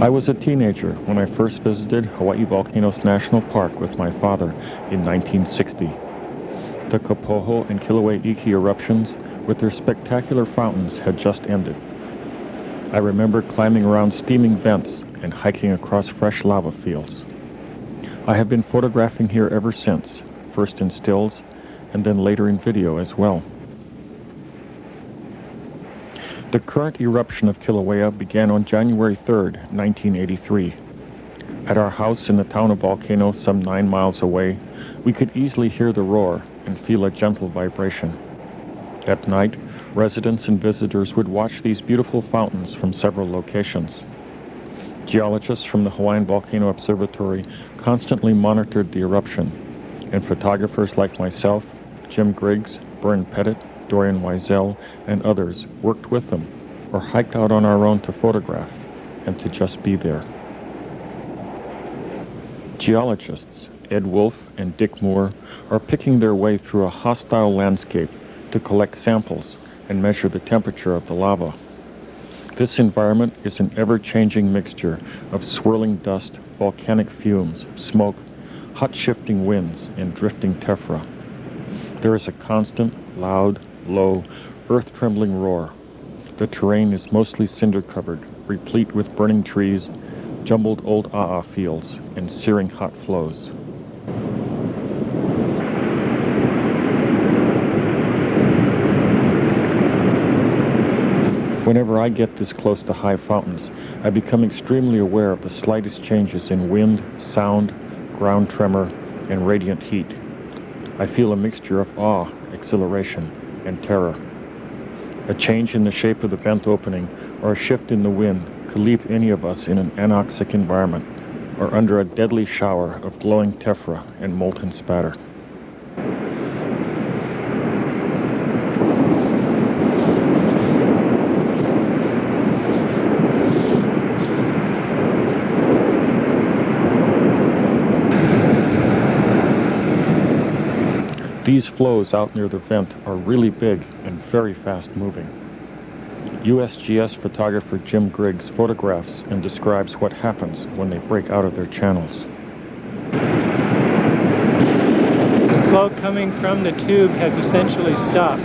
I was a teenager when I first visited Hawaii Volcanoes National Park with my father in 1960. The Kapoho and Kilauea eruptions, with their spectacular fountains, had just ended. I remember climbing around steaming vents and hiking across fresh lava fields. I have been photographing here ever since, first in stills and then later in video as well. The current eruption of Kilauea began on January 3rd, 1983. At our house in the town of Volcano, some 9 miles away, we could easily hear the roar and feel a gentle vibration. At night, residents and visitors would watch these beautiful fountains from several locations. Geologists from the Hawaiian Volcano Observatory constantly monitored the eruption, and photographers like myself, Jim Griggs, Bern Pettit, Dorian Wiesel, and others worked with them or hiked out on our own to photograph and to just be there. Geologists Ed Wolf and Dick Moore are picking their way through a hostile landscape to collect samples and measure the temperature of the lava. This environment is an ever-changing mixture of swirling dust, volcanic fumes, smoke, hot shifting winds, and drifting tephra. There is a constant, loud, low, earth-trembling roar. The terrain is mostly cinder-covered, replete with burning trees, jumbled old aa fields, and searing hot flows. Whenever I get this close to high fountains, I become extremely aware of the slightest changes in wind, sound, ground tremor, and radiant heat. I feel a mixture of awe, exhilaration, and terror. A change in the shape of the vent opening or a shift in the wind could leave any of us in an anoxic environment or under a deadly shower of glowing tephra and molten spatter. These flows out near the vent are really big and very fast moving. USGS photographer Jim Griggs photographs and describes what happens when they break out of their channels. The flow coming from the tube has essentially stopped.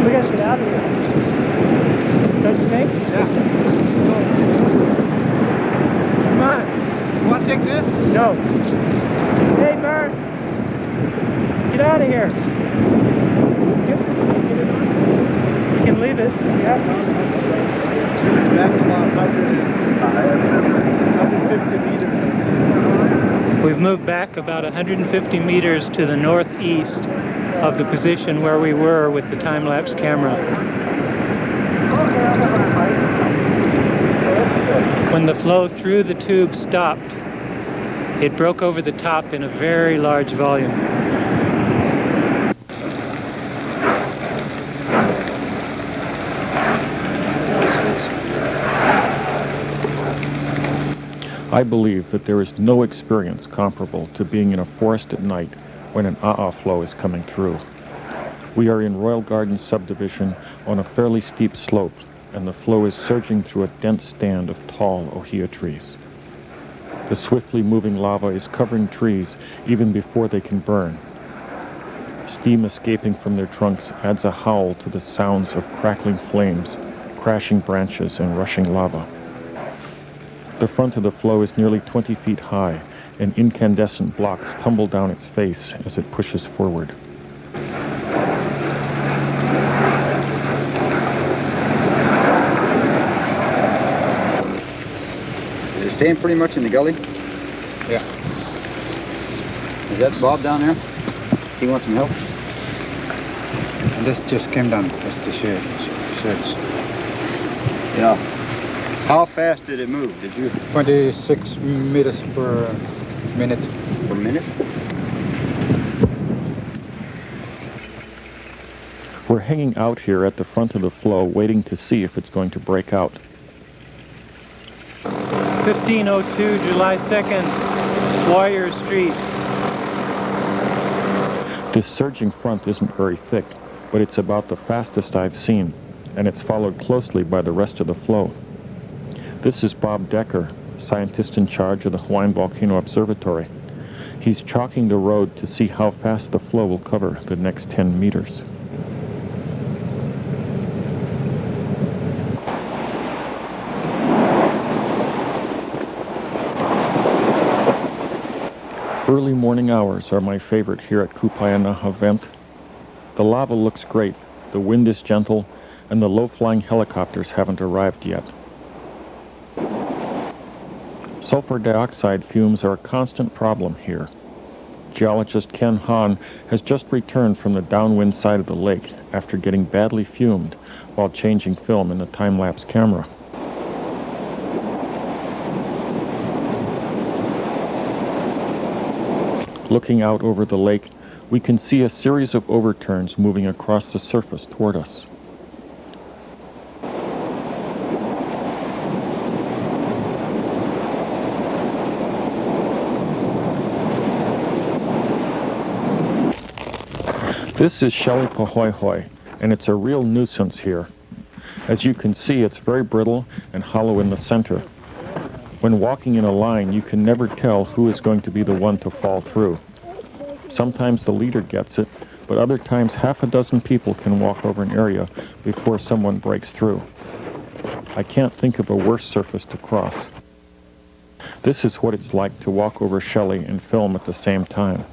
We gotta get out of here. Don't you think? Yeah. Come on. You want to take this? No. Hey, Bert. Get out of here. You can leave it. Yeah. Back about 150 meters. We've moved back about 150 meters to the northeast of the position where we were with the time-lapse camera. When the flow through the tube stopped, it broke over the top in a very large volume. I believe that there is no experience comparable to being in a forest at night when an aa flow is coming through. We are in Royal Gardens subdivision on a fairly steep slope, and the flow is surging through a dense stand of tall ohia trees. The swiftly moving lava is covering trees even before they can burn. Steam escaping from their trunks adds a howl to the sounds of crackling flames, crashing branches, and rushing lava. The front of the flow is nearly 20 feet high, and incandescent blocks tumble down its face as it pushes forward. Staying pretty much in the gully? Yeah. Is that Bob down there? He wants some help? And this just came down. That's the sheds. Yeah. How fast did it move? Did you? 26 meters per minute. Per minute? We're hanging out here at the front of the flow waiting to see if it's going to break out. 1502 July 2nd, Warrior Street. This surging front isn't very thick, but it's about the fastest I've seen, and it's followed closely by the rest of the flow. This is Bob Decker, scientist in charge of the Hawaiian Volcano Observatory. He's chalking the road to see how fast the flow will cover the next 10 meters. Early morning hours are my favorite here at Kupaeanaha Vent. The lava looks great, the wind is gentle, and the low-flying helicopters haven't arrived yet. Sulfur dioxide fumes are a constant problem here. Geologist Ken Hahn has just returned from the downwind side of the lake after getting badly fumed while changing film in the time-lapse camera. Looking out over the lake, we can see a series of overturns moving across the surface toward us. This is Shelly Pahoehoe, and it's a real nuisance here. As you can see, it's very brittle and hollow in the center. When walking in a line, you can never tell who is going to be the one to fall through. Sometimes the leader gets it, but other times half a dozen people can walk over an area before someone breaks through. I can't think of a worse surface to cross. This is what it's like to walk over Shelly and film at the same time.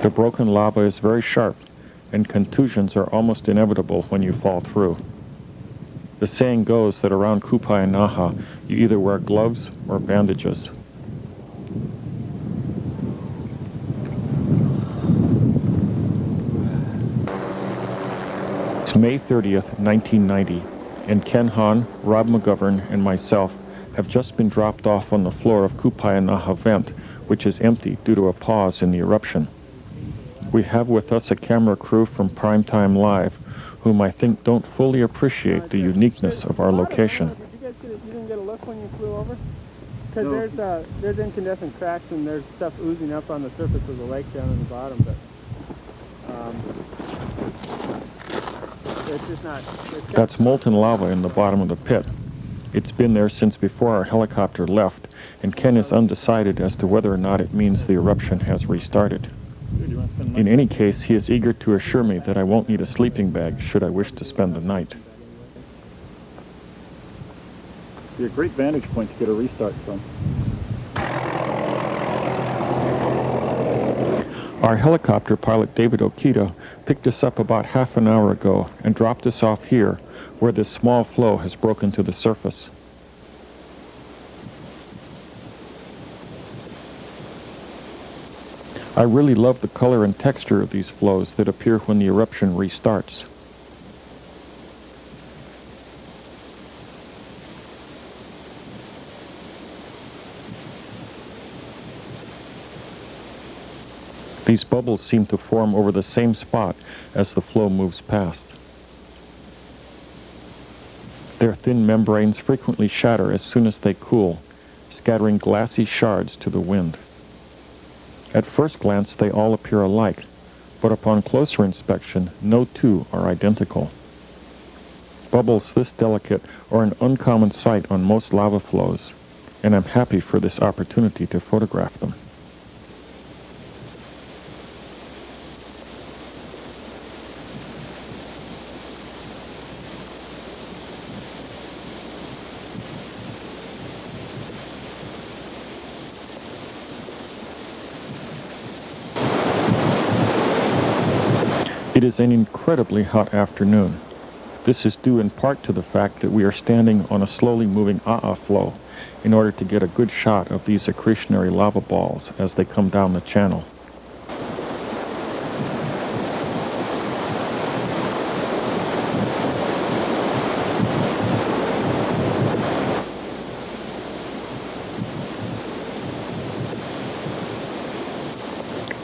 The broken lava is very sharp, and contusions are almost inevitable when you fall through. The saying goes that around Kupaeanaha, you either wear gloves or bandages. It's May 30th, 1990, and Ken Hahn, Rob McGovern, and myself have just been dropped off on the floor of Kupaeanaha Vent, which is empty due to a pause in the eruption. We have with us a camera crew from Primetime Live, whom I think don't fully appreciate the uniqueness of our location. You didn't get a look when you flew over? Because there's incandescent cracks and there's stuff oozing up on the surface of the lake down in the bottom, but it's just not. That's molten lava in the bottom of the pit. It's been there since before our helicopter left, and Ken is undecided as to whether or not it means the eruption has restarted. In any case, he is eager to assure me that I won't need a sleeping bag should I wish to spend the night. Be a great vantage point to get a restart from. Our helicopter pilot David Okita picked us up about half an hour ago and dropped us off here where this small flow has broken to the surface. I really love the color and texture of these flows that appear when the eruption restarts. These bubbles seem to form over the same spot as the flow moves past. Their thin membranes frequently shatter as soon as they cool, scattering glassy shards to the wind. At first glance, they all appear alike, but upon closer inspection, no two are identical. Bubbles this delicate are an uncommon sight on most lava flows, and I'm happy for this opportunity to photograph them. It is an incredibly hot afternoon. This is due in part to the fact that we are standing on a slowly moving flow in order to get a good shot of these accretionary lava balls as they come down the channel.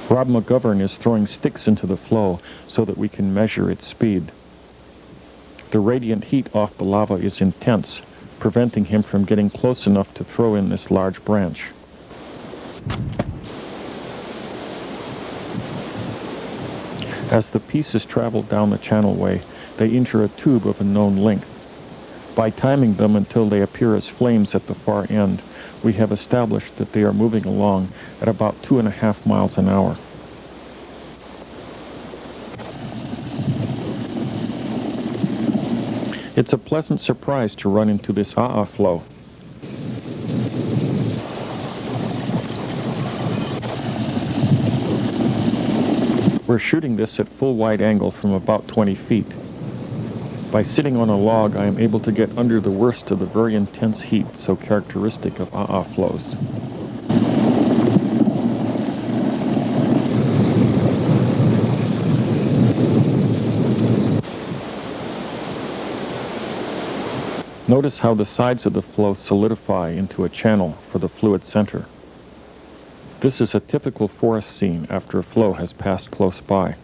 Rob McGovern is throwing sticks into the flow so that we can measure its speed. The radiant heat off the lava is intense, preventing him from getting close enough to throw in this large branch. As the pieces travel down the channelway, they enter a tube of a known length. By timing them until they appear as flames at the far end, we have established that they are moving along at about 2.5 miles an hour. It's a pleasant surprise to run into this flow. We're shooting this at full wide angle from about 20 feet. By sitting on a log, I am able to get under the worst of the very intense heat so characteristic of flows. Notice how the sides of the flow solidify into a channel for the fluid center. This is a typical forest scene after a flow has passed close by.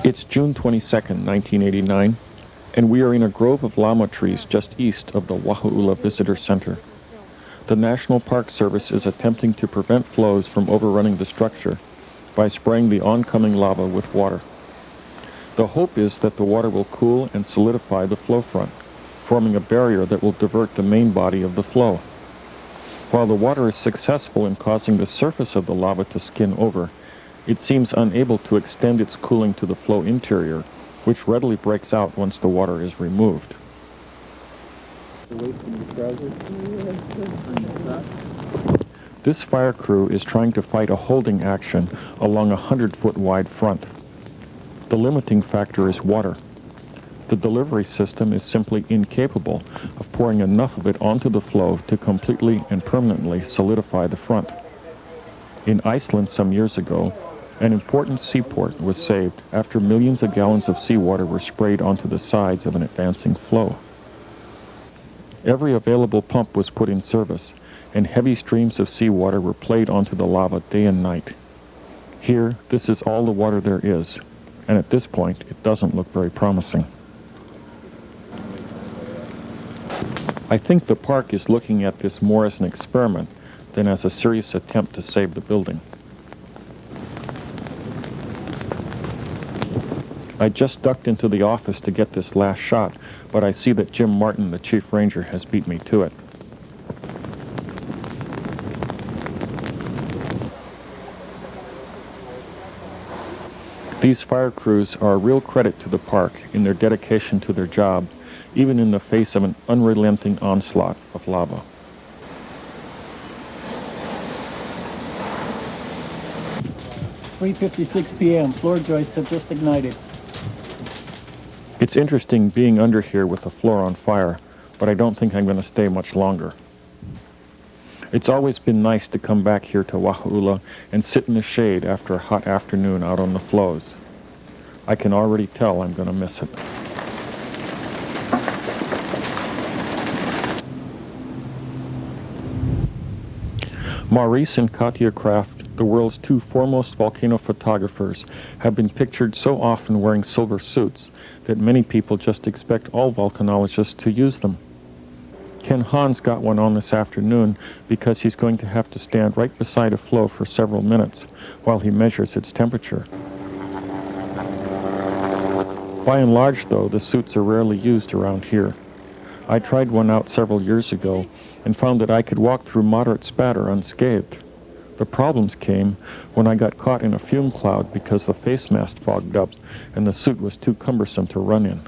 It's June 22nd, 1989, and we are in a grove of llama trees just east of the Wahaula Visitor Center. The National Park Service is attempting to prevent flows from overrunning the structure by spraying the oncoming lava with water. The hope is that the water will cool and solidify the flow front, forming a barrier that will divert the main body of the flow. While the water is successful in causing the surface of the lava to skin over, it seems unable to extend its cooling to the flow interior, which readily breaks out once the water is removed. This fire crew is trying to fight a holding action along a 100-foot wide front. The limiting factor is water. The delivery system is simply incapable of pouring enough of it onto the flow to completely and permanently solidify the front. In Iceland some years ago, an important seaport was saved after millions of gallons of seawater were sprayed onto the sides of an advancing flow. Every available pump was put in service, and heavy streams of seawater were played onto the lava day and night. Here, this is all the water there is, and at this point, it doesn't look very promising. I think the park is looking at this more as an experiment than as a serious attempt to save the building. I just ducked into the office to get this last shot, but I see that Jim Martin, the chief ranger, has beat me to it. These fire crews are a real credit to the park in their dedication to their job, even in the face of an unrelenting onslaught of lava. "3:56 p.m. Floor joists have just ignited." It's interesting being under here with the floor on fire, but I don't think I'm going to stay much longer. It's always been nice to come back here to Wahaula and sit in the shade after a hot afternoon out on the flows. I can already tell I'm going to miss it. Maurice and Katja Kraft, the world's two foremost volcano photographers, have been pictured so often wearing silver suits that many people just expect all volcanologists to use them. Ken Hans got one on this afternoon because he's going to have to stand right beside a flow for several minutes while he measures its temperature. By and large, though, the suits are rarely used around here. I tried one out several years ago and found that I could walk through moderate spatter unscathed. The problems came when I got caught in a fume cloud because the face mask fogged up and the suit was too cumbersome to run in.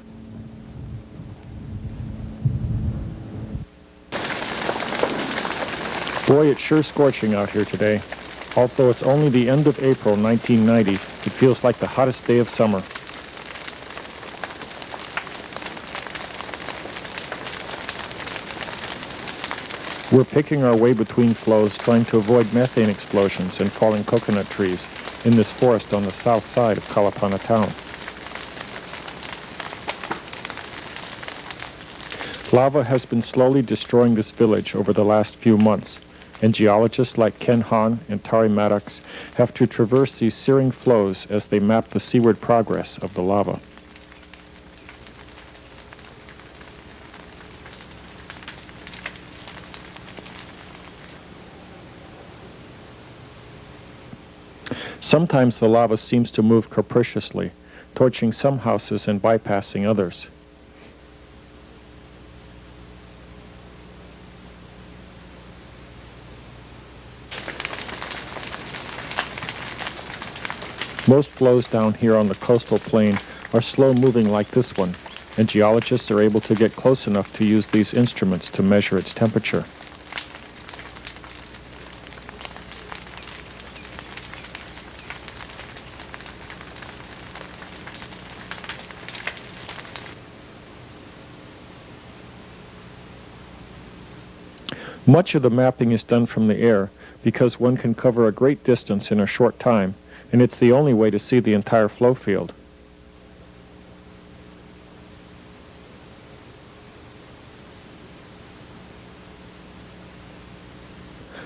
Boy, it's sure scorching out here today. Although it's only the end of April 1990, it feels like the hottest day of summer. We're picking our way between flows, trying to avoid methane explosions and falling coconut trees in this forest on the south side of Kalapana town. Lava has been slowly destroying this village over the last few months, and geologists like Ken Hahn and Tari Maddox have to traverse these searing flows as they map the seaward progress of the lava. Sometimes the lava seems to move capriciously, torching some houses and bypassing others. Most flows down here on the coastal plain are slow-moving like this one, and geologists are able to get close enough to use these instruments to measure its temperature. Much of the mapping is done from the air because one can cover a great distance in a short time, and it's the only way to see the entire flow field.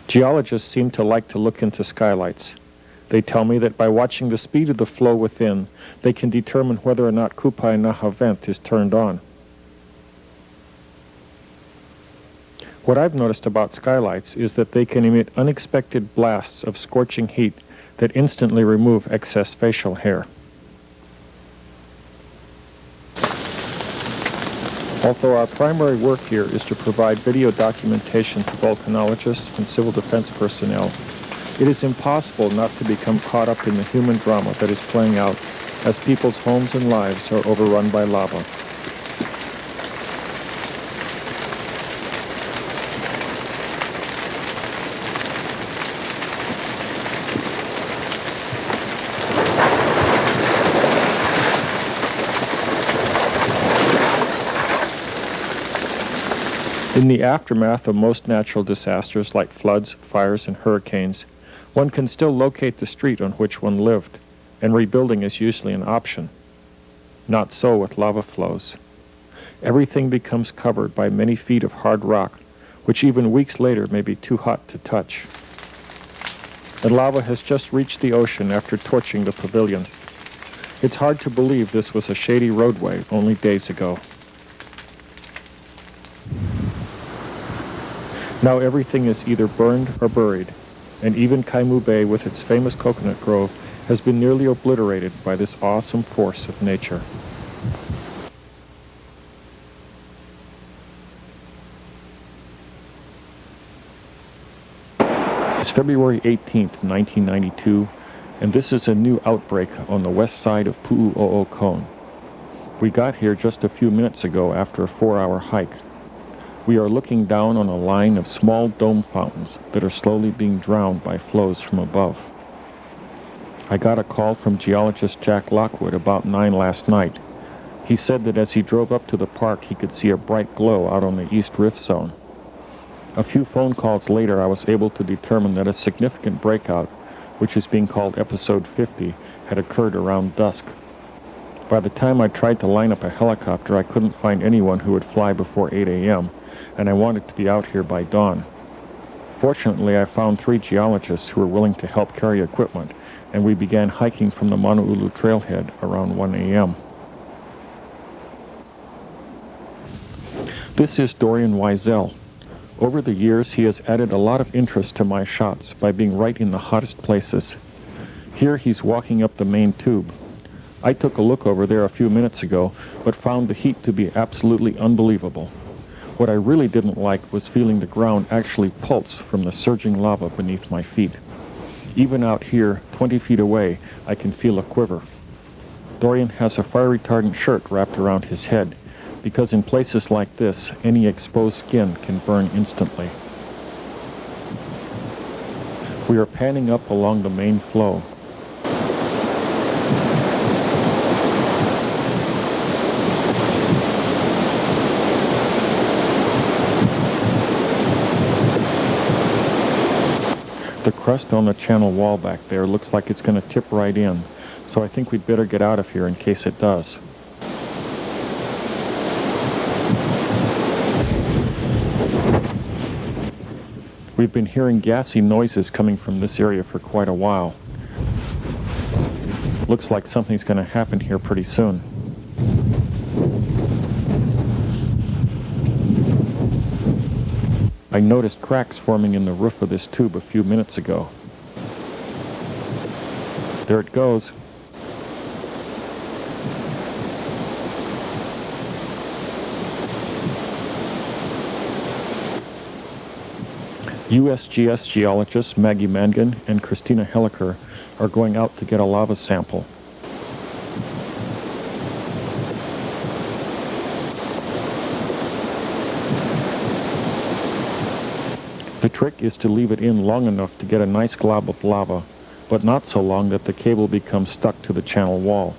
Geologists seem to like to look into skylights. They tell me that by watching the speed of the flow within, they can determine whether or not Kupainaha vent is turned on. What I've noticed about skylights is that they can emit unexpected blasts of scorching heat that instantly remove excess facial hair. Although our primary work here is to provide video documentation to volcanologists and civil defense personnel, it is impossible not to become caught up in the human drama that is playing out as people's homes and lives are overrun by lava. In the aftermath of most natural disasters like floods, fires, and hurricanes, one can still locate the street on which one lived, and rebuilding is usually an option. Not so with lava flows. Everything becomes covered by many feet of hard rock, which even weeks later may be too hot to touch. And lava has just reached the ocean after torching the pavilion. It's hard to believe this was a shady roadway only days ago. Now everything is either burned or buried, and even Kaimu Bay with its famous coconut grove has been nearly obliterated by this awesome force of nature. It's February 18th, 1992, and this is a new outbreak on the west side of Pu'u'o'o Cone. We got here just a few minutes ago after a 4-hour hike. We are looking down on a line of small dome fountains that are slowly being drowned by flows from above. I got a call from geologist Jack Lockwood about 9 last night. He said that as he drove up to the park, he could see a bright glow out on the East Rift Zone. A few phone calls later, I was able to determine that a significant breakout, which is being called Episode 50, had occurred around dusk. By the time I tried to line up a helicopter, I couldn't find anyone who would fly before 8 a.m., and I wanted to be out here by dawn. Fortunately, I found 3 geologists who were willing to help carry equipment, and we began hiking from the Manu'ulu trailhead around 1 a.m. This is Dorian Wiesel. Over the years, he has added a lot of interest to my shots by being right in the hottest places. Here he's walking up the main tube. I took a look over there a few minutes ago, but found the heat to be absolutely unbelievable. What I really didn't like was feeling the ground actually pulse from the surging lava beneath my feet. Even out here, 20 feet away, I can feel a quiver. Dorian has a fire-retardant shirt wrapped around his head, because in places like this, any exposed skin can burn instantly. We are panning up along the main flow. The crust on the channel wall back there looks like it's going to tip right in, so I think we'd better get out of here in case it does. We've been hearing gassy noises coming from this area for quite a while. Looks like something's going to happen here pretty soon. I noticed cracks forming in the roof of this tube a few minutes ago. There it goes. USGS geologists Maggie Mangan and Christina Helliker are going out to get a lava sample. The trick is to leave it in long enough to get a nice glob of lava, but not so long that the cable becomes stuck to the channel wall.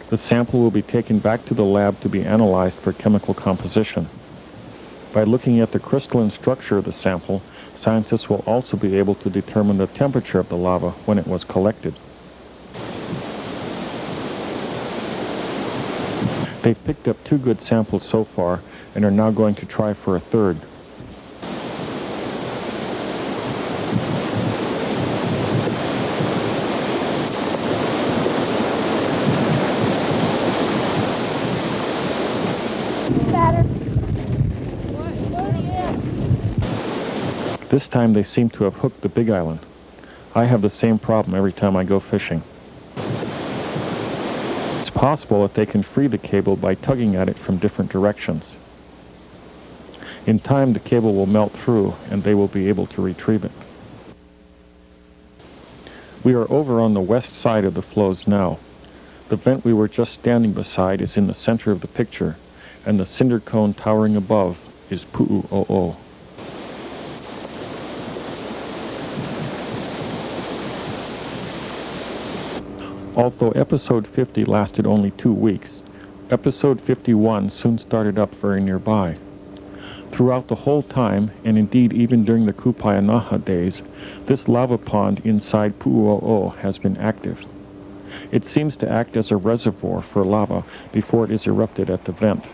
The sample will be taken back to the lab to be analyzed for chemical composition. By looking at the crystalline structure of the sample, scientists will also be able to determine the temperature of the lava when it was collected. They've picked up 2 good samples so far and are now going to try for a third. This time they seem to have hooked the big island. I have the same problem every time I go fishing. It's possible that they can free the cable by tugging at it from different directions. In time the cable will melt through and they will be able to retrieve it. We are over on the west side of the flows now. The vent we were just standing beside is in the center of the picture, and the cinder cone towering above is Pu'u'o'o. Although episode 50 lasted only 2 weeks, episode 51 soon started up very nearby. Throughout the whole time, and indeed even during the Kupainaha days, this lava pond inside Pu'u'o'o has been active. It seems to act as a reservoir for lava before it is erupted at the vent.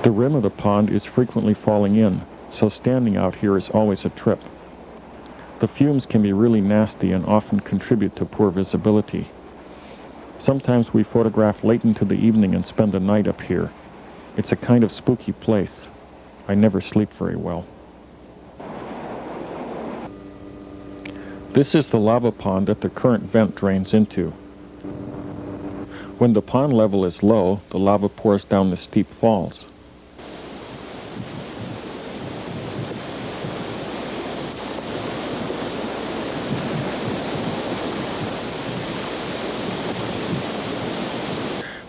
The rim of the pond is frequently falling in, so standing out here is always a trip. The fumes can be really nasty and often contribute to poor visibility. Sometimes we photograph late into the evening and spend the night up here. It's a kind of spooky place. I never sleep very well. This is the lava pond that the current vent drains into. When the pond level is low, the lava pours down the steep falls.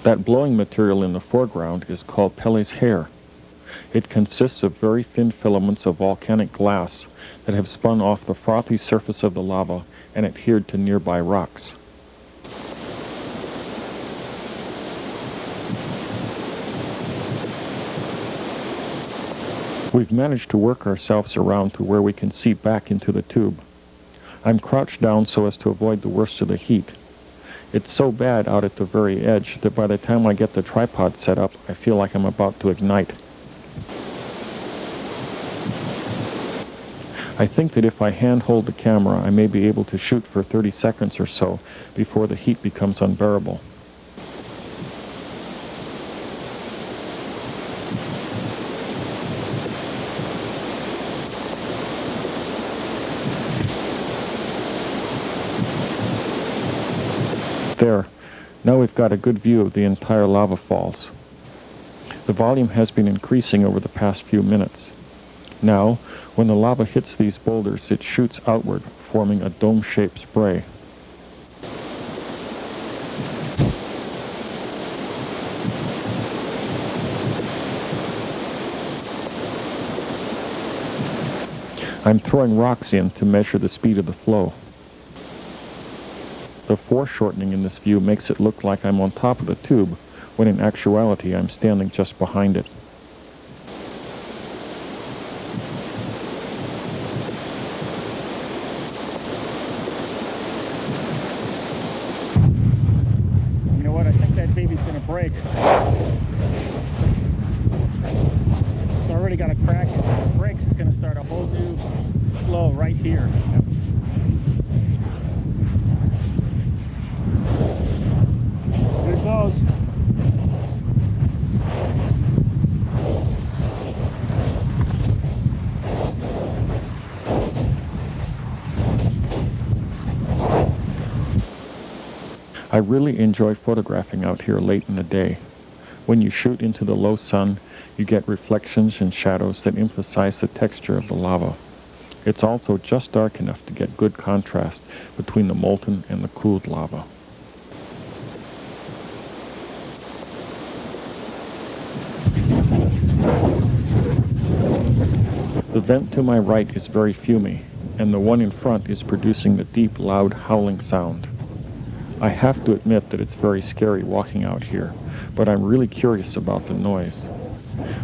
That blowing material in the foreground is called Pele's hair. It consists of very thin filaments of volcanic glass that have spun off the frothy surface of the lava and adhered to nearby rocks. We've managed to work ourselves around to where we can see back into the tube. I'm crouched down so as to avoid the worst of the heat. It's so bad out at the very edge that by the time I get the tripod set up, I feel like I'm about to ignite. I think that if I hand-hold the camera, I may be able to shoot for 30 seconds or so before the heat becomes unbearable. There. Now we've got a good view of the entire lava falls. The volume has been increasing over the past few minutes. Now, when the lava hits these boulders, it shoots outward, forming a dome-shaped spray. I'm throwing rocks in to measure the speed of the flow. The foreshortening in this view makes it look like I'm on top of the tube, when in actuality I'm standing just behind it. got a crack in the brakes, it's going to start a whole new flow right here. Here it goes. I really enjoy photographing out here late in the day. When you shoot into the low sun, you get reflections and shadows that emphasize the texture of the lava. It's also just dark enough to get good contrast between the molten and the cooled lava. The vent to my right is very fumy, and the one in front is producing the deep, loud howling sound. I have to admit that it's very scary walking out here, but I'm really curious about the noise.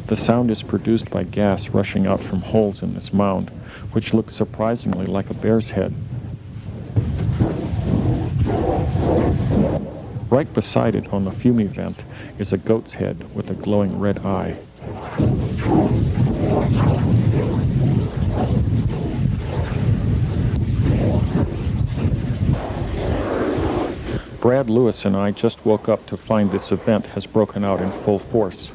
The sound is produced by gas rushing out from holes in this mound, which looks surprisingly like a bear's head. Right beside it on the fumy vent is a goat's head with a glowing red eye. Brad Lewis and I just woke up to find this event has broken out in full force.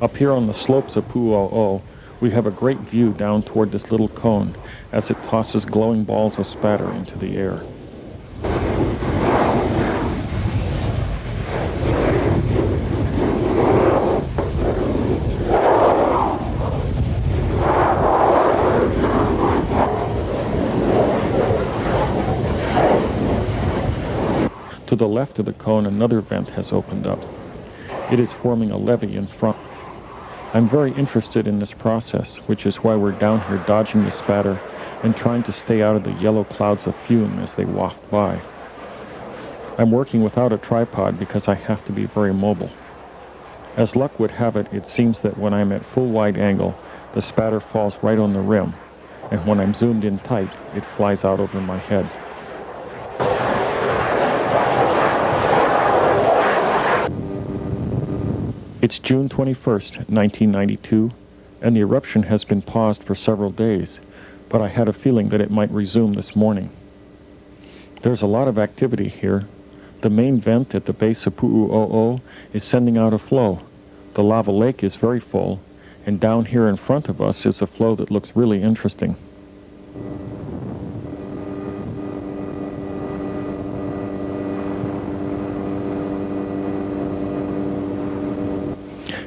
Up here on the slopes of Pu'u'o, we have a great view down toward this little cone as it tosses glowing balls of spatter into the air. To the left of the cone, another vent has opened up. It is forming a levee in front. I'm very interested in this process, which is why we're down here dodging the spatter and trying to stay out of the yellow clouds of fume as they waft by. I'm working without a tripod because I have to be very mobile. As luck would have it, it seems that when I'm at full wide angle, the spatter falls right on the rim, and when I'm zoomed in tight, it flies out over my head. It's June 21st, 1992, and the eruption has been paused for several days, but I had a feeling that it might resume this morning. There's a lot of activity here. The main vent at the base of Pu'u'o is sending out a flow. The lava lake is very full, and down here in front of us is a flow that looks really interesting.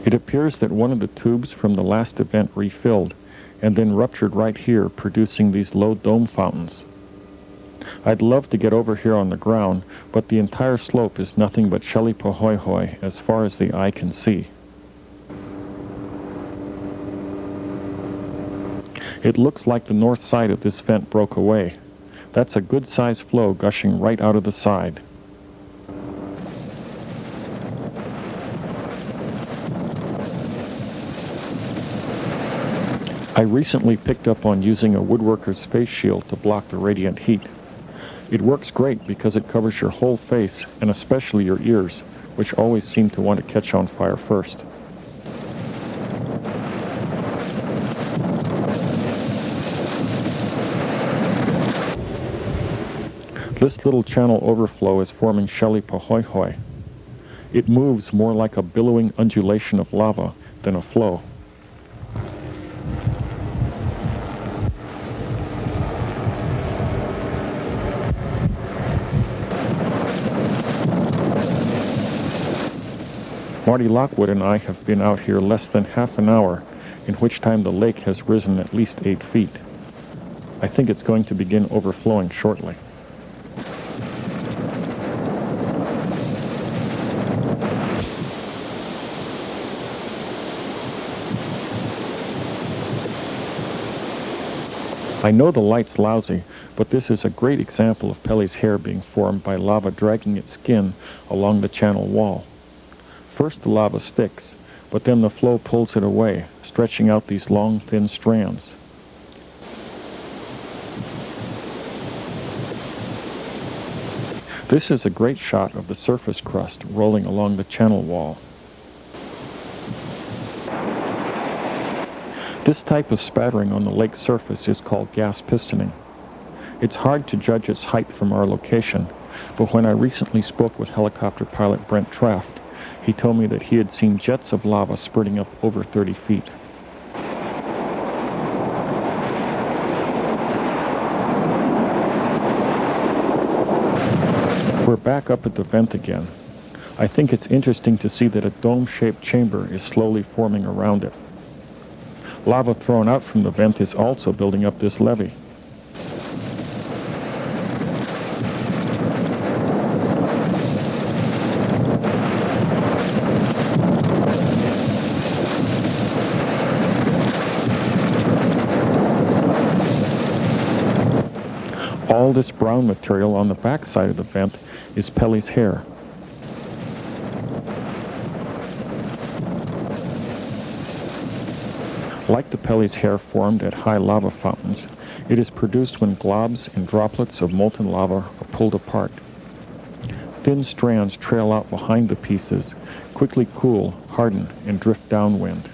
It appears that one of the tubes from the last event refilled and then ruptured right here, producing these low dome fountains. I'd love to get over here on the ground, but the entire slope is nothing but Shelley Pahoehoe as far as the eye can see. It looks like the north side of this vent broke away. That's a good-sized flow gushing right out of the side. I recently picked up on using a woodworker's face shield to block the radiant heat. It works great because it covers your whole face and especially your ears, which always seem to want to catch on fire first. This little channel overflow is forming Shelley Pahoehoe. It moves more like a billowing undulation of lava than a flow. Marty Lockwood and I have been out here less than half an hour, in which time the lake has risen at least 8 feet. I think it's going to begin overflowing shortly. I know the light's lousy, but this is a great example of Pelly's hair being formed by lava dragging its skin along the channel wall. First the lava sticks, but then the flow pulls it away, stretching out these long, thin strands. This is a great shot of the surface crust rolling along the channel wall. This type of spattering on the lake surface is called gas pistoning. It's hard to judge its height from our location, but when I recently spoke with helicopter pilot Brent Traft, he told me that he had seen jets of lava spurting up over 30 feet. We're back up at the vent again. I think it's interesting to see that a dome-shaped chamber is slowly forming around it. Lava thrown out from the vent is also building up this levee. All this brown material on the back side of the vent is Pelly's hair. Like the Pelly's hair formed at high lava fountains, it is produced when globs and droplets of molten lava are pulled apart. Thin strands trail out behind the pieces, quickly cool, harden, and drift downwind.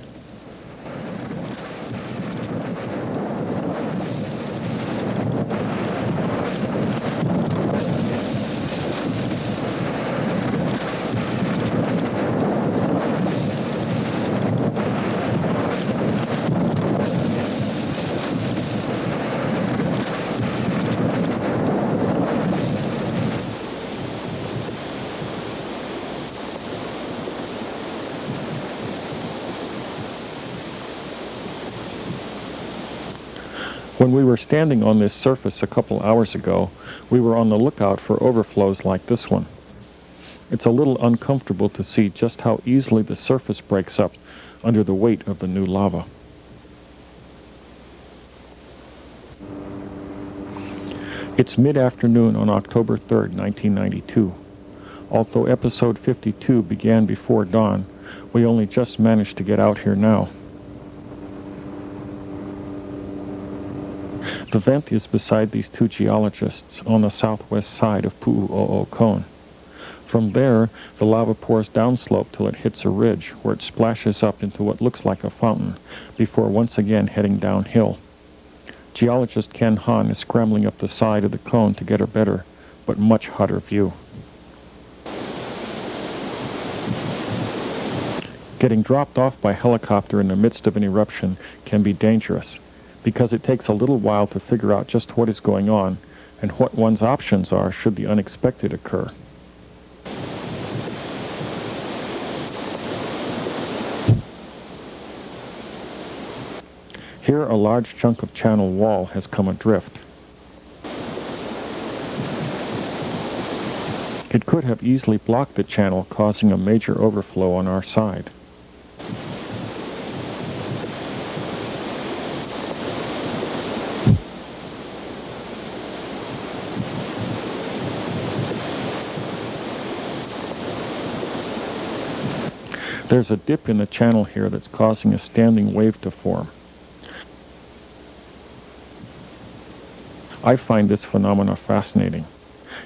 When we were standing on this surface a couple hours ago, we were on the lookout for overflows like this one. It's a little uncomfortable to see just how easily the surface breaks up under the weight of the new lava. It's mid-afternoon on October 3rd, 1992. Although episode 52 began before dawn, we only just managed to get out here now. The vent is beside these two geologists on the southwest side of Pu'u'o'o Cone. From there, the lava pours downslope till it hits a ridge where it splashes up into what looks like a fountain before once again heading downhill. Geologist Ken Hahn is scrambling up the side of the cone to get a better, but much hotter view. Getting dropped off by helicopter in the midst of an eruption can be dangerous, because it takes a little while to figure out just what is going on and what one's options are should the unexpected occur. Here a large chunk of channel wall has come adrift. It could have easily blocked the channel, causing a major overflow on our side. There's a dip in the channel here that's causing a standing wave to form. I find this phenomena fascinating.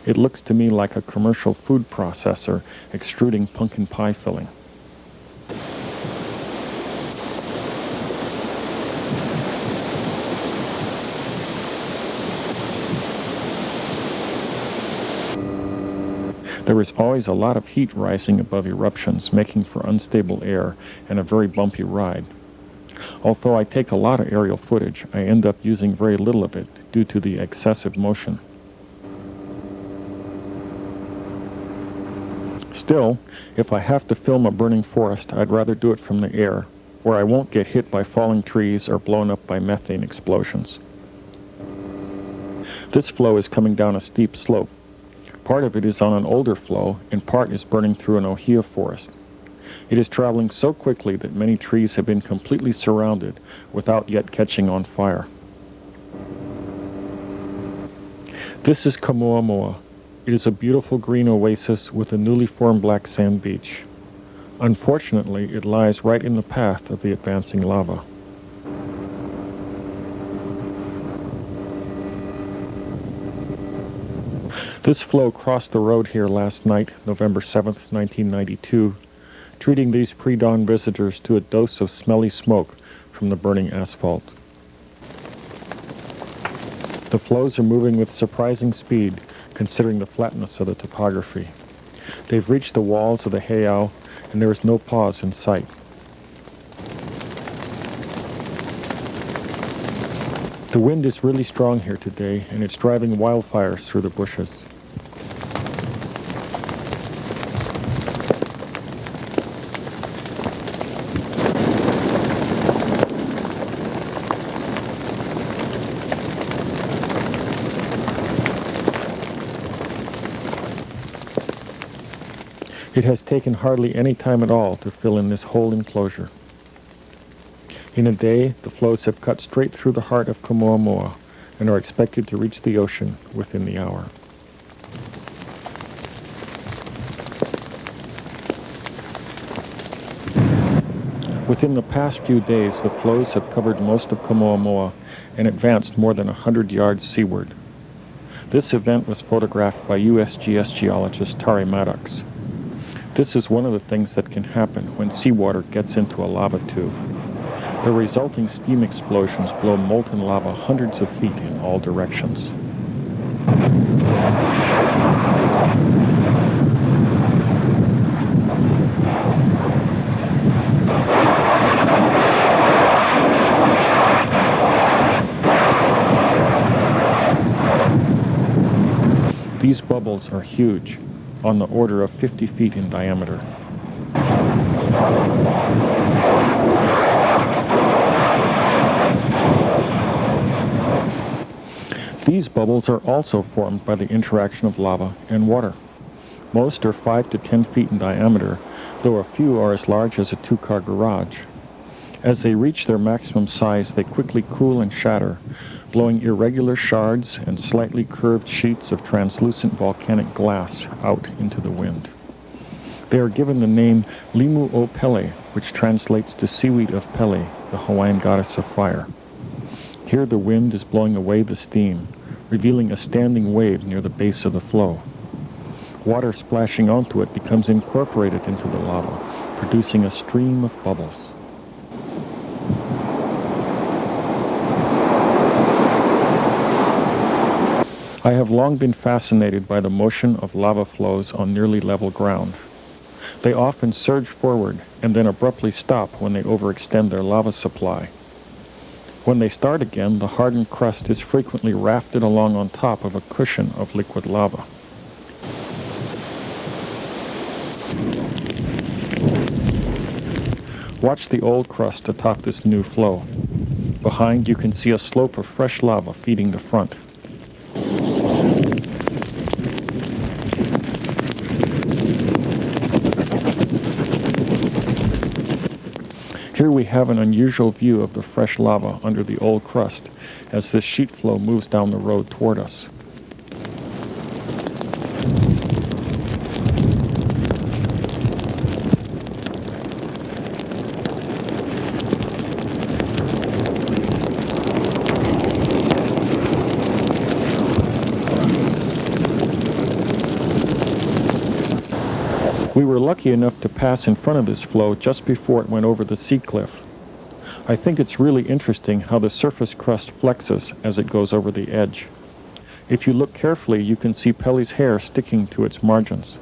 It looks to me like a commercial food processor extruding pumpkin pie filling. There is always a lot of heat rising above eruptions, making for unstable air and a very bumpy ride. Although I take a lot of aerial footage, I end up using very little of it due to the excessive motion. Still, if I have to film a burning forest, I'd rather do it from the air, where I won't get hit by falling trees or blown up by methane explosions. This flow is coming down a steep slope. Part of it is on an older flow, and part is burning through an ohia forest. It is traveling so quickly that many trees have been completely surrounded without yet catching on fire. This is Kamoamoa. It is a beautiful green oasis with a newly formed black sand beach. Unfortunately, it lies right in the path of the advancing lava. This flow crossed the road here last night, November 7th, 1992, treating these pre-dawn visitors to a dose of smelly smoke from the burning asphalt. The flows are moving with surprising speed, considering the flatness of the topography. They've reached the walls of the heiau, and there is no pause in sight. The wind is really strong here today, and it's driving wildfires through the bushes. It has taken hardly any time at all to fill in this whole enclosure. In a day, the flows have cut straight through the heart of Kamoamoa and are expected to reach the ocean within the hour. Within the past few days, the flows have covered most of Kamoamoa and advanced more than 100 yards seaward. This event was photographed by USGS geologist Tari Maddox. This is one of the things that can happen when seawater gets into a lava tube. The resulting steam explosions blow molten lava hundreds of feet in all directions. These bubbles are huge, on the order of 50 feet in diameter. These bubbles are also formed by the interaction of lava and water. Most are 5 to 10 feet in diameter, though a few are as large as a two-car garage. As they reach their maximum size, they quickly cool and shatter, blowing irregular shards and slightly curved sheets of translucent volcanic glass out into the wind. They are given the name Limu o Pele, which translates to seaweed of Pele, the Hawaiian goddess of fire. Here the wind is blowing away the steam, revealing a standing wave near the base of the flow. Water splashing onto it becomes incorporated into the lava, producing a stream of bubbles. I have long been fascinated by the motion of lava flows on nearly level ground. They often surge forward and then abruptly stop when they overextend their lava supply. When they start again, the hardened crust is frequently rafted along on top of a cushion of liquid lava. Watch the old crust atop this new flow. Behind, you can see a slope of fresh lava feeding the front. Here we have an unusual view of the fresh lava under the old crust as this sheet flow moves down the road toward us. We were lucky enough to pass in front of this flow just before it went over the sea cliff. I think it's really interesting how the surface crust flexes as it goes over the edge. If you look carefully, you can see Pele's hair sticking to its margins.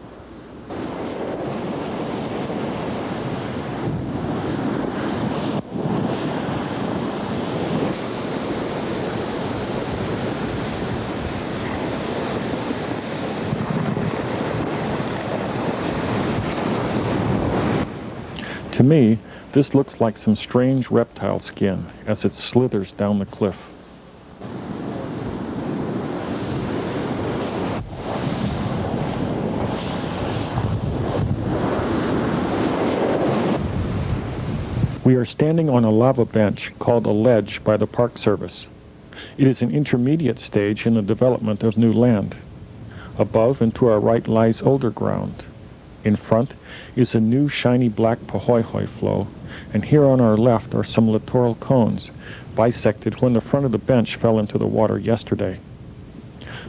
To me, this looks like some strange reptile skin as it slithers down the cliff. We are standing on a lava bench called a ledge by the Park Service. It is an intermediate stage in the development of new land. Above and to our right lies older ground. In front is a new shiny black pahoehoe flow, and here on our left are some littoral cones, bisected when the front of the bench fell into the water yesterday.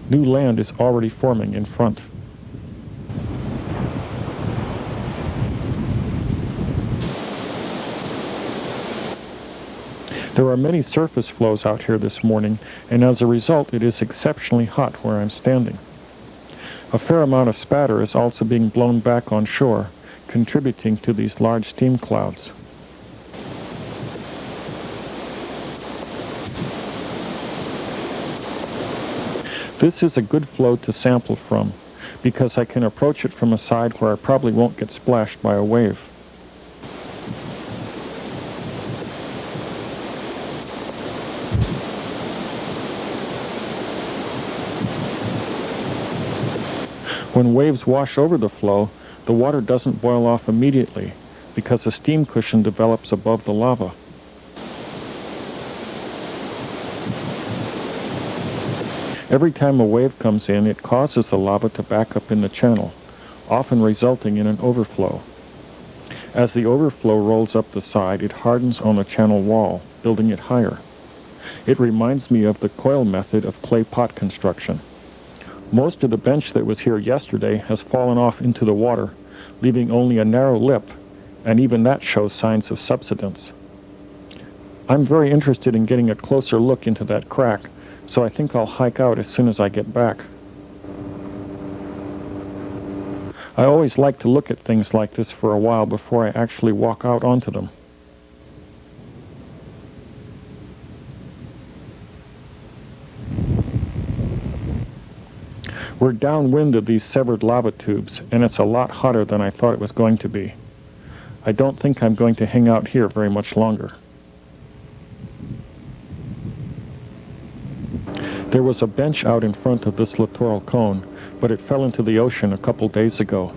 New land is already forming in front. There are many surface flows out here this morning, and as a result it is exceptionally hot where I'm standing. A fair amount of spatter is also being blown back on shore, contributing to these large steam clouds. This is a good flow to sample from, because I can approach it from a side where I probably won't get splashed by a wave. When waves wash over the flow, the water doesn't boil off immediately because a steam cushion develops above the lava. Every time a wave comes in, it causes the lava to back up in the channel, often resulting in an overflow. As the overflow rolls up the side, it hardens on the channel wall, building it higher. It reminds me of the coil method of clay pot construction. Most of the bench that was here yesterday has fallen off into the water, leaving only a narrow lip, and even that shows signs of subsidence. I'm very interested in getting a closer look into that crack, so I think I'll hike out as soon as I get back. I always like to look at things like this for a while before I actually walk out onto them. We're downwind of these severed lava tubes, and it's a lot hotter than I thought it was going to be. I don't think I'm going to hang out here very much longer. There was a bench out in front of this littoral cone, but it fell into the ocean a couple days ago.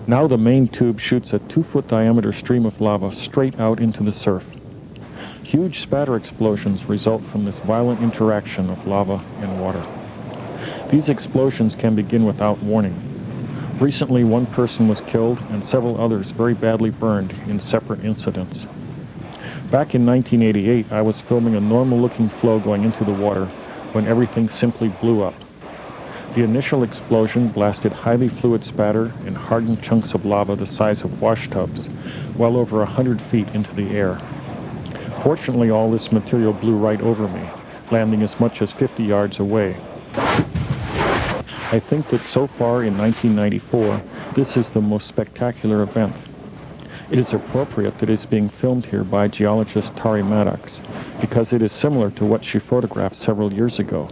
Now the main tube shoots a 2-foot diameter stream of lava straight out into the surf. Huge spatter explosions result from this violent interaction of lava and water. These explosions can begin without warning. Recently, one person was killed and several others very badly burned in separate incidents. Back in 1988, I was filming a normal-looking flow going into the water when everything simply blew up. The initial explosion blasted highly fluid spatter and hardened chunks of lava the size of wash tubs, well over 100 feet into the air. Fortunately, all this material blew right over me, landing as much as 50 yards away. I think that so far in 1994, this is the most spectacular event. It is appropriate that it is being filmed here by geologist Tari Maddox, because it is similar to what she photographed several years ago.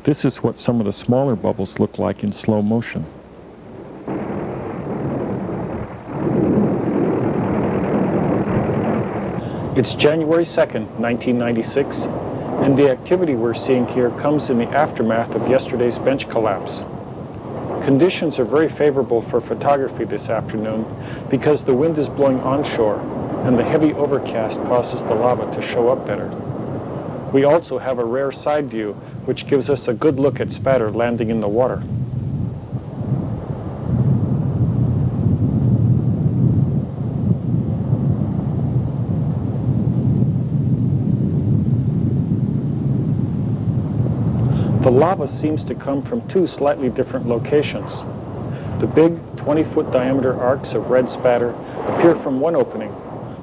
This is what some of the smaller bubbles look like in slow motion. It's January 2nd, 1996, and the activity we're seeing here comes in the aftermath of yesterday's bench collapse. Conditions are very favorable for photography this afternoon because the wind is blowing onshore and the heavy overcast causes the lava to show up better. We also have a rare side view which gives us a good look at spatter landing in the water. The lava seems to come from two slightly different locations. The big 20-foot diameter arcs of red spatter appear from one opening,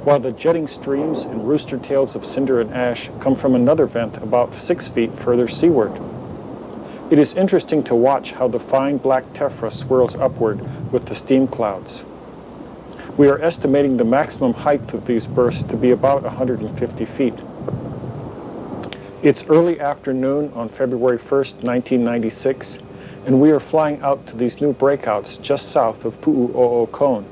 while the jetting streams and rooster tails of cinder and ash come from another vent about 6 feet further seaward. It is interesting to watch how the fine black tephra swirls upward with the steam clouds. We are estimating the maximum height of these bursts to be about 150 feet. It's early afternoon on February 1st, 1996, and we are flying out to these new breakouts just south of Pu'u'o'o Cone.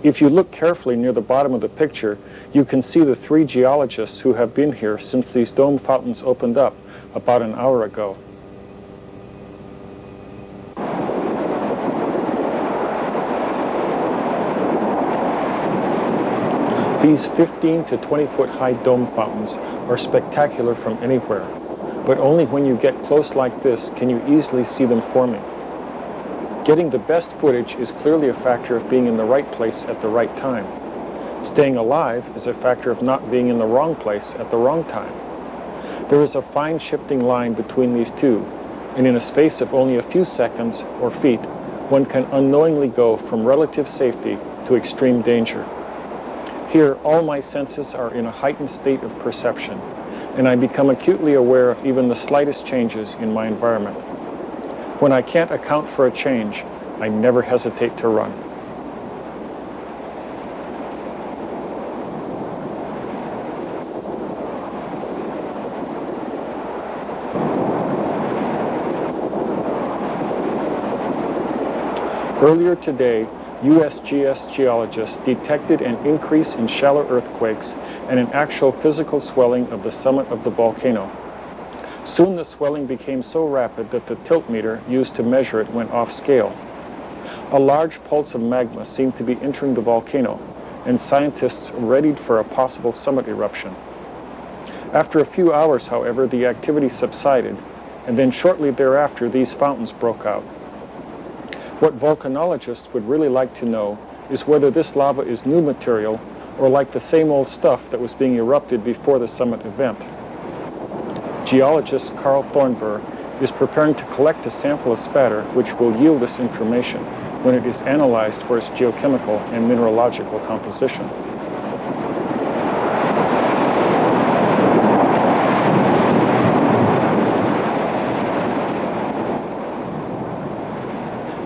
If you look carefully near the bottom of the picture, you can see the 3 geologists who have been here since these dome fountains opened up about an hour ago. These 15 to 20 foot high dome fountains are spectacular from anywhere, but only when you get close like this can you easily see them forming. Getting the best footage is clearly a factor of being in the right place at the right time. Staying alive is a factor of not being in the wrong place at the wrong time. There is a fine shifting line between these two, and in a space of only a few seconds or feet, one can unknowingly go from relative safety to extreme danger. Here, all my senses are in a heightened state of perception, and I become acutely aware of even the slightest changes in my environment. When I can't account for a change, I never hesitate to run. Earlier today, USGS geologists detected an increase in shallow earthquakes and an actual physical swelling of the summit of the volcano. Soon the swelling became so rapid that the tilt meter used to measure it went off scale. A large pulse of magma seemed to be entering the volcano, and scientists readied for a possible summit eruption. After a few hours, however, the activity subsided, and then shortly thereafter these fountains broke out. What volcanologists would really like to know is whether this lava is new material or like the same old stuff that was being erupted before the summit event. Geologist Carl Thornburg is preparing to collect a sample of spatter which will yield this information when it is analyzed for its geochemical and mineralogical composition.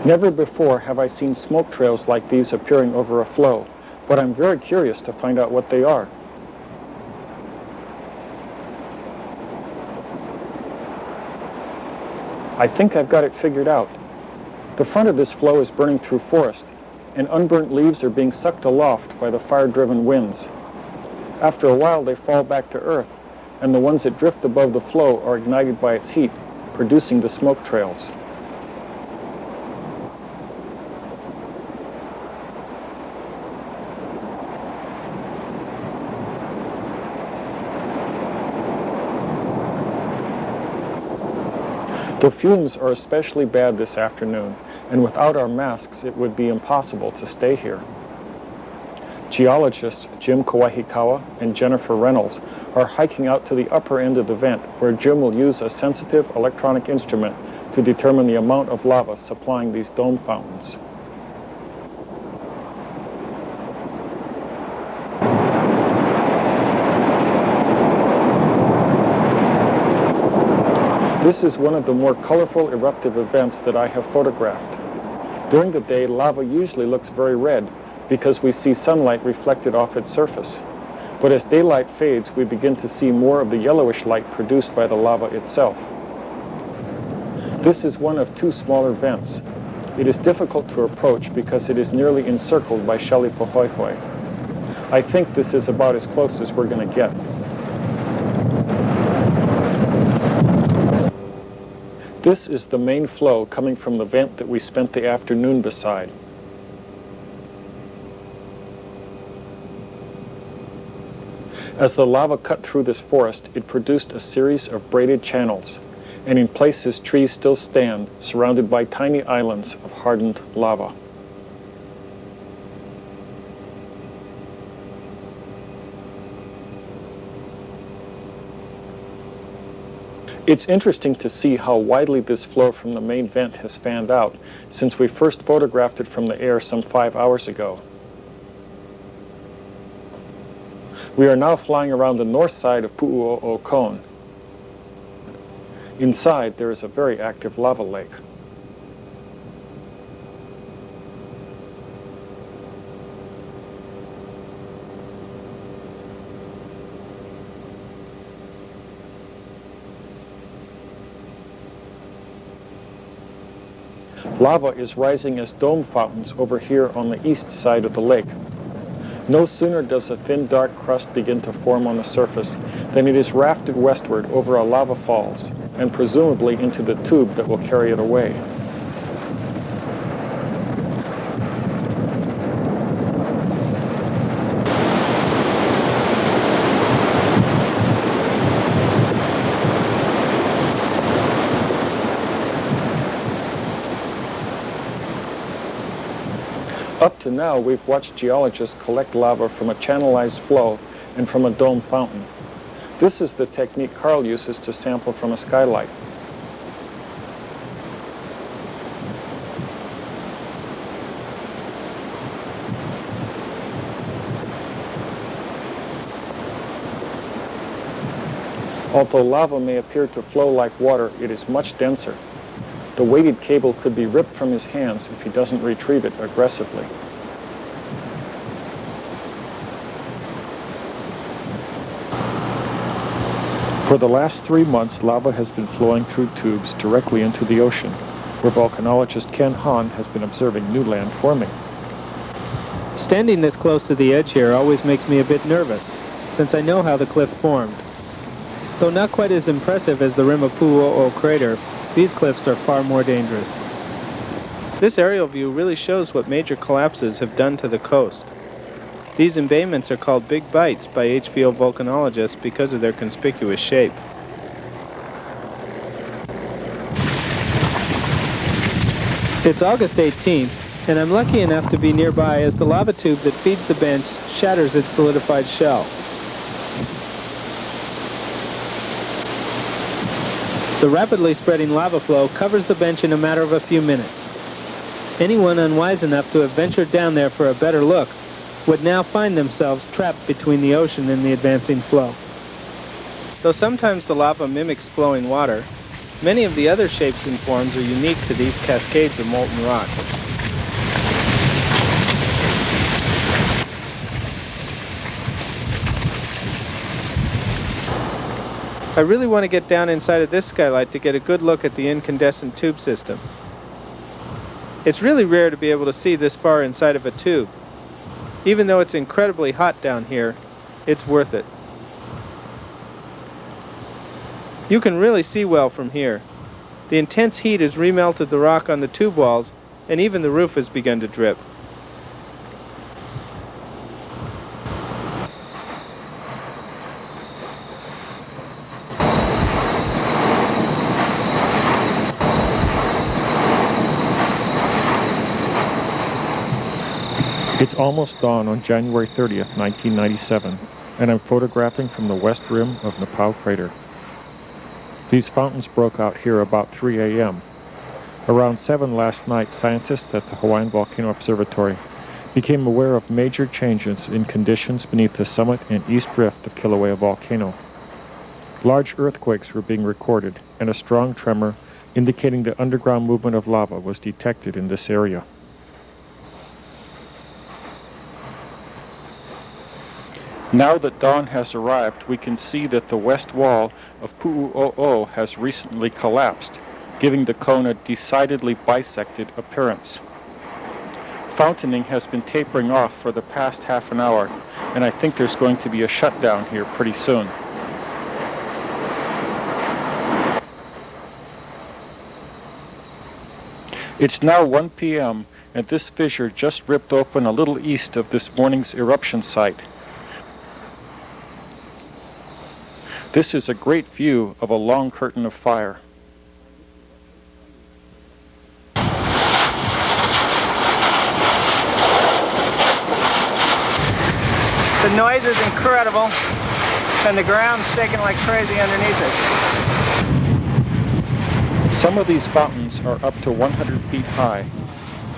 Never before have I seen smoke trails like these appearing over a flow, but I'm very curious to find out what they are. I think I've got it figured out. The front of this flow is burning through forest, and unburnt leaves are being sucked aloft by the fire-driven winds. After a while, they fall back to earth, and the ones that drift above the flow are ignited by its heat, producing the smoke trails. The fumes are especially bad this afternoon, and without our masks it would be impossible to stay here. Geologists Jim Kawahikawa and Jennifer Reynolds are hiking out to the upper end of the vent, where Jim will use a sensitive electronic instrument to determine the amount of lava supplying these dome fountains. This is one of the more colorful eruptive events that I have photographed. During the day, lava usually looks very red because we see sunlight reflected off its surface. But as daylight fades, we begin to see more of the yellowish light produced by the lava itself. This is one of two smaller vents. It is difficult to approach because it is nearly encircled by shelly pohoihoi. I think this is about as close as we're going to get. This is the main flow coming from the vent that we spent the afternoon beside. As the lava cut through this forest, it produced a series of braided channels, and in places trees still stand, surrounded by tiny islands of hardened lava. It's interesting to see how widely this flow from the main vent has fanned out since we first photographed it from the air some 5 hours ago. We are now flying around the north side of Pu'uo'o Cone. Inside, there is a very active lava lake. Lava is rising as dome fountains over here on the east side of the lake. No sooner does a thin dark crust begin to form on the surface than it is rafted westward over a lava falls and presumably into the tube that will carry it away. Up to now, we've watched geologists collect lava from a channelized flow and from a dome fountain. This is the technique Carl uses to sample from a skylight. Although lava may appear to flow like water, it is much denser. The weighted cable could be ripped from his hands if he doesn't retrieve it aggressively. For the last 3 months, lava has been flowing through tubes directly into the ocean, where volcanologist Ken Hahn has been observing new land forming. Standing this close to the edge here always makes me a bit nervous, since I know how the cliff formed. Though not quite as impressive as the rim of Pu'u'o crater, these cliffs are far more dangerous. This aerial view really shows what major collapses have done to the coast. These embayments are called big bites by HVO volcanologists because of their conspicuous shape. It's August 18th, and I'm lucky enough to be nearby as the lava tube that feeds the bench shatters its solidified shell. The rapidly spreading lava flow covers the bench in a matter of a few minutes. Anyone unwise enough to have ventured down there for a better look would now find themselves trapped between the ocean and the advancing flow. Though sometimes the lava mimics flowing water, many of the other shapes and forms are unique to these cascades of molten rock. I really want to get down inside of this skylight to get a good look at the incandescent tube system. It's really rare to be able to see this far inside of a tube. Even though it's incredibly hot down here, it's worth it. You can really see well from here. The intense heat has remelted the rock on the tube walls, and even the roof has begun to drip. It's almost dawn on January 30th, 1997, and I'm photographing from the west rim of Nepal crater. These fountains broke out here about 3 a.m. Around 7 last night, scientists at the Hawaiian Volcano Observatory became aware of major changes in conditions beneath the summit and east rift of Kilauea volcano. Large earthquakes were being recorded, and a strong tremor indicating the underground movement of lava was detected in this area. Now that dawn has arrived, we can see that the west wall of Pu'u'o has recently collapsed, giving the cone a decidedly bisected appearance. Fountaining has been tapering off for the past half an hour, and I think there's going to be a shutdown here pretty soon. It's now 1 p.m., and this fissure just ripped open a little east of this morning's eruption site. This is a great view of a long curtain of fire. The noise is incredible, and the ground's shaking like crazy underneath us. Some of these fountains are up to 100 feet high.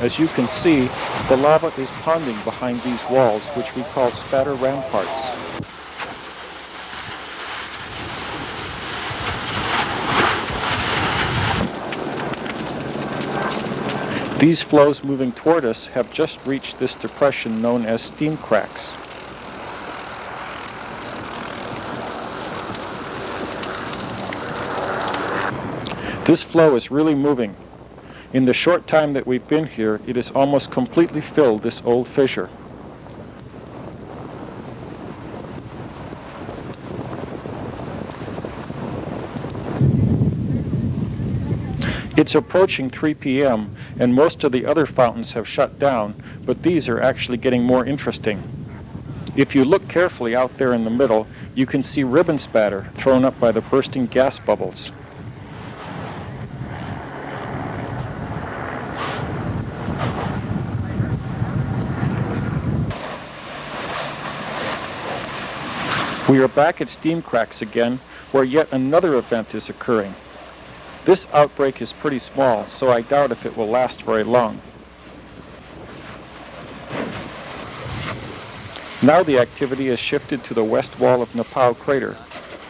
As you can see, the lava is ponding behind these walls, which we call spatter ramparts. These flows moving toward us have just reached this depression known as steam cracks. This flow is really moving. In the short time that we've been here, it has almost completely filled this old fissure. It's approaching 3 p.m. and most of the other fountains have shut down, but these are actually getting more interesting. If you look carefully out there in the middle, you can see ribbon spatter thrown up by the bursting gas bubbles. We are back at steam cracks again, where yet another event is occurring. This outbreak is pretty small, so I doubt if it will last very long. Now the activity has shifted to the west wall of Nepal crater,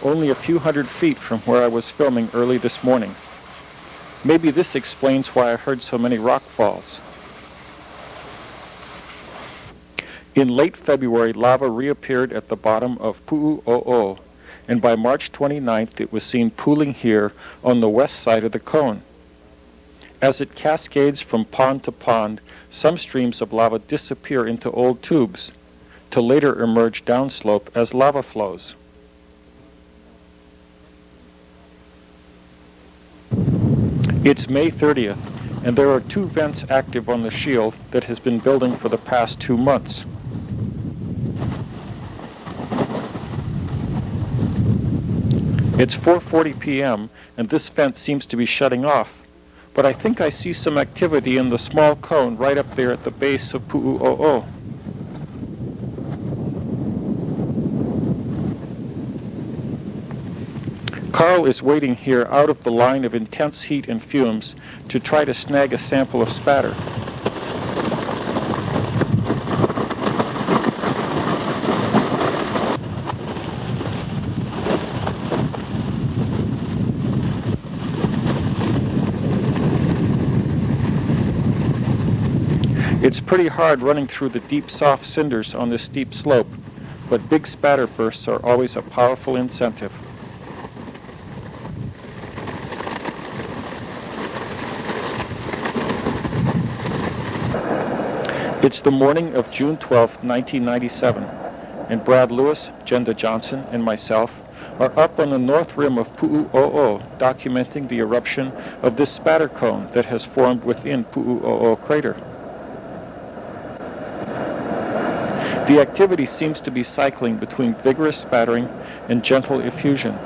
only a few hundred feet from where I was filming early this morning. Maybe this explains why I heard so many rock falls. In late February, lava reappeared at the bottom of Pu'u'o'o, and by March 29th it was seen pooling here on the west side of the cone. As it cascades from pond to pond, some streams of lava disappear into old tubes, to later emerge downslope as lava flows. It's May 30th, and there are 2 vents active on the shield that has been building for the past 2 months. It's 4:40 p.m., and this vent seems to be shutting off, but I think I see some activity in the small cone right up there at the base of Pu'u'o'o. Carl is waiting here out of the line of intense heat and fumes to try to snag a sample of spatter. It's pretty hard running through the deep, soft cinders on this steep slope, but big spatter bursts are always a powerful incentive. It's the morning of June 12, 1997, and Brad Lewis, Jenda Johnson, and myself are up on the north rim of Pu'u'o'o documenting the eruption of this spatter cone that has formed within Pu'u'o'o crater. The activity seems to be cycling between vigorous spattering and gentle effusion.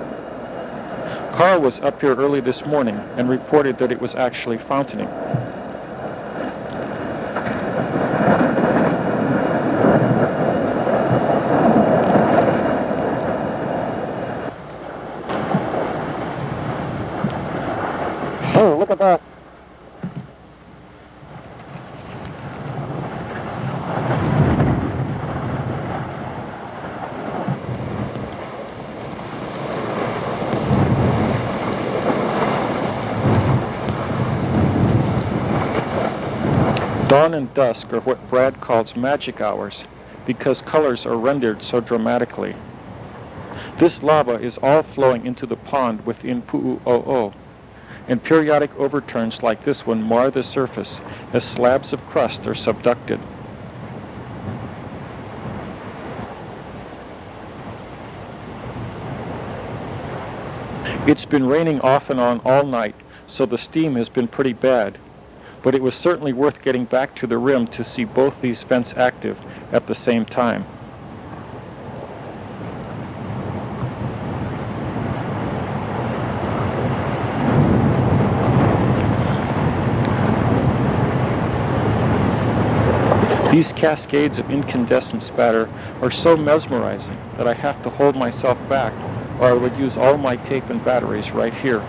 Carl was up here early this morning and reported that it was actually fountaining. Oh, look at that. Dawn and dusk are what Brad calls magic hours because colors are rendered so dramatically. This lava is all flowing into the pond within Pu'u'o'o, and periodic overturns like this one mar the surface as slabs of crust are subducted. It's been raining off and on all night, so the steam has been pretty bad. But it was certainly worth getting back to the rim to see both these vents active at the same time. These cascades of incandescent spatter are so mesmerizing that I have to hold myself back, or I would use all my tape and batteries right here.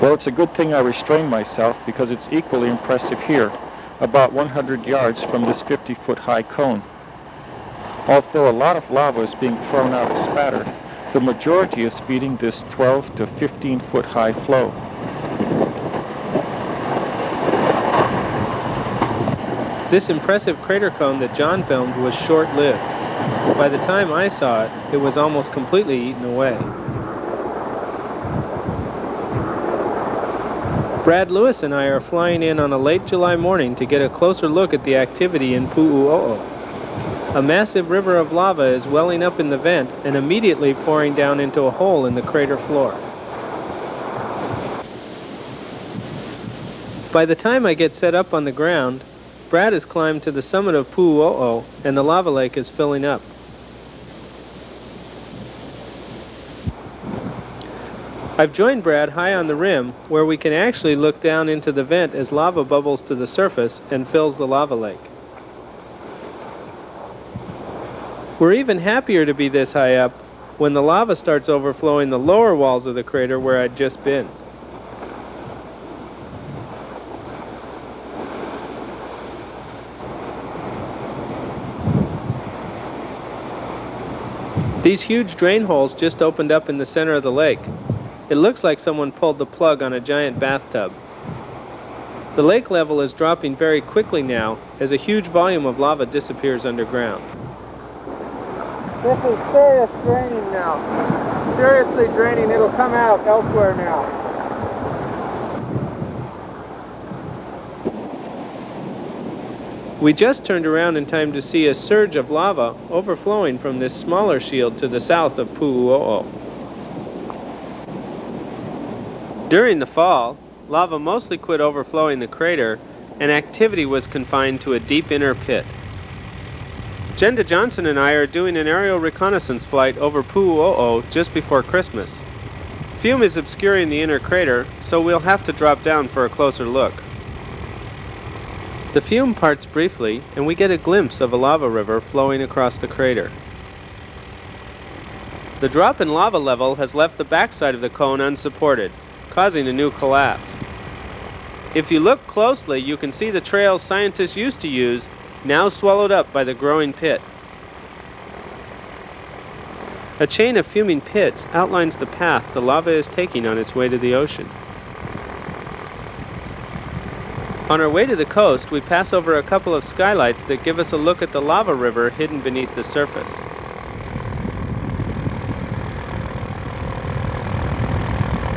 Well, it's a good thing I restrained myself because it's equally impressive here, about 100 yards from this 50-foot high cone. Although a lot of lava is being thrown out as spatter, the majority is feeding this 12 to 15-foot high flow. This impressive crater cone that John filmed was short-lived. By the time I saw it, it was almost completely eaten away. Brad Lewis and I are flying in on a late July morning to get a closer look at the activity in Pu'u'o'o. A massive river of lava is welling up in the vent and immediately pouring down into a hole in the crater floor. By the time I get set up on the ground, Brad has climbed to the summit of Pu'u'o'o and the lava lake is filling up. I've joined Brad high on the rim, where we can actually look down into the vent as lava bubbles to the surface and fills the lava lake. We're even happier to be this high up when the lava starts overflowing the lower walls of the crater where I'd just been. These huge drain holes just opened up in the center of the lake. It looks like someone pulled the plug on a giant bathtub. The lake level is dropping very quickly now as a huge volume of lava disappears underground. This is serious draining now. Seriously draining. It'll come out elsewhere now. We just turned around in time to see a surge of lava overflowing from this smaller shield to the south of Pu'uo'o. During the fall, lava mostly quit overflowing the crater, and activity was confined to a deep inner pit. Jenda Johnson and I are doing an aerial reconnaissance flight over Pu'uo'o just before Christmas. Fume is obscuring the inner crater, so we'll have to drop down for a closer look. The fume parts briefly, and we get a glimpse of a lava river flowing across the crater. The drop in lava level has left the backside of the cone unsupported, causing a new collapse. If you look closely, you can see the trails scientists used to use, now swallowed up by the growing pit. A chain of fuming pits outlines the path the lava is taking on its way to the ocean. On our way to the coast, we pass over a couple of skylights that give us a look at the lava river hidden beneath the surface.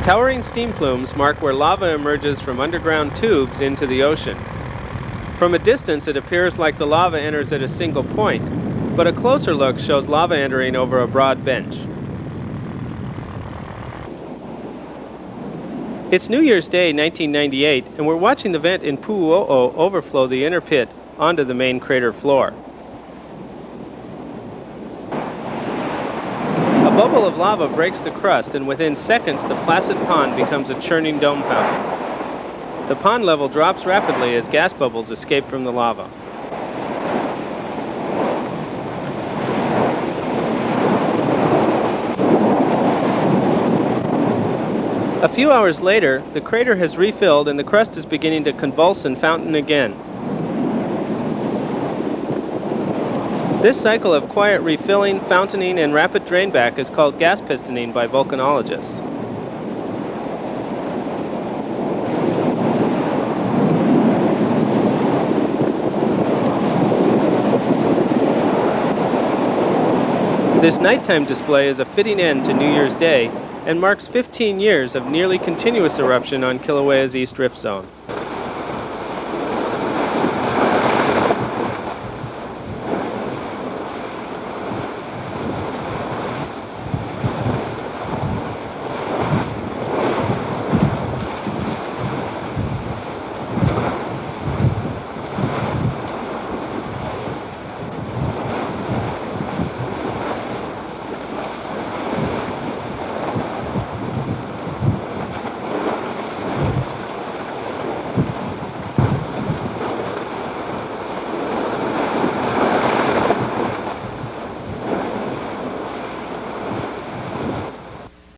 Towering steam plumes mark where lava emerges from underground tubes into the ocean. From a distance, it appears like the lava enters at a single point, but a closer look shows lava entering over a broad bench. It's New Year's Day, 1998, and we're watching the vent in Pu'uo'o overflow the inner pit onto the main crater floor. A bubble of lava breaks the crust, and within seconds the placid pond becomes a churning dome fountain. The pond level drops rapidly as gas bubbles escape from the lava. A few hours later, the crater has refilled and the crust is beginning to convulse and fountain again. This cycle of quiet refilling, fountaining, and rapid drainback is called gas pistoning by volcanologists. This nighttime display is a fitting end to New Year's Day and marks 15 years of nearly continuous eruption on Kilauea's East Rift Zone.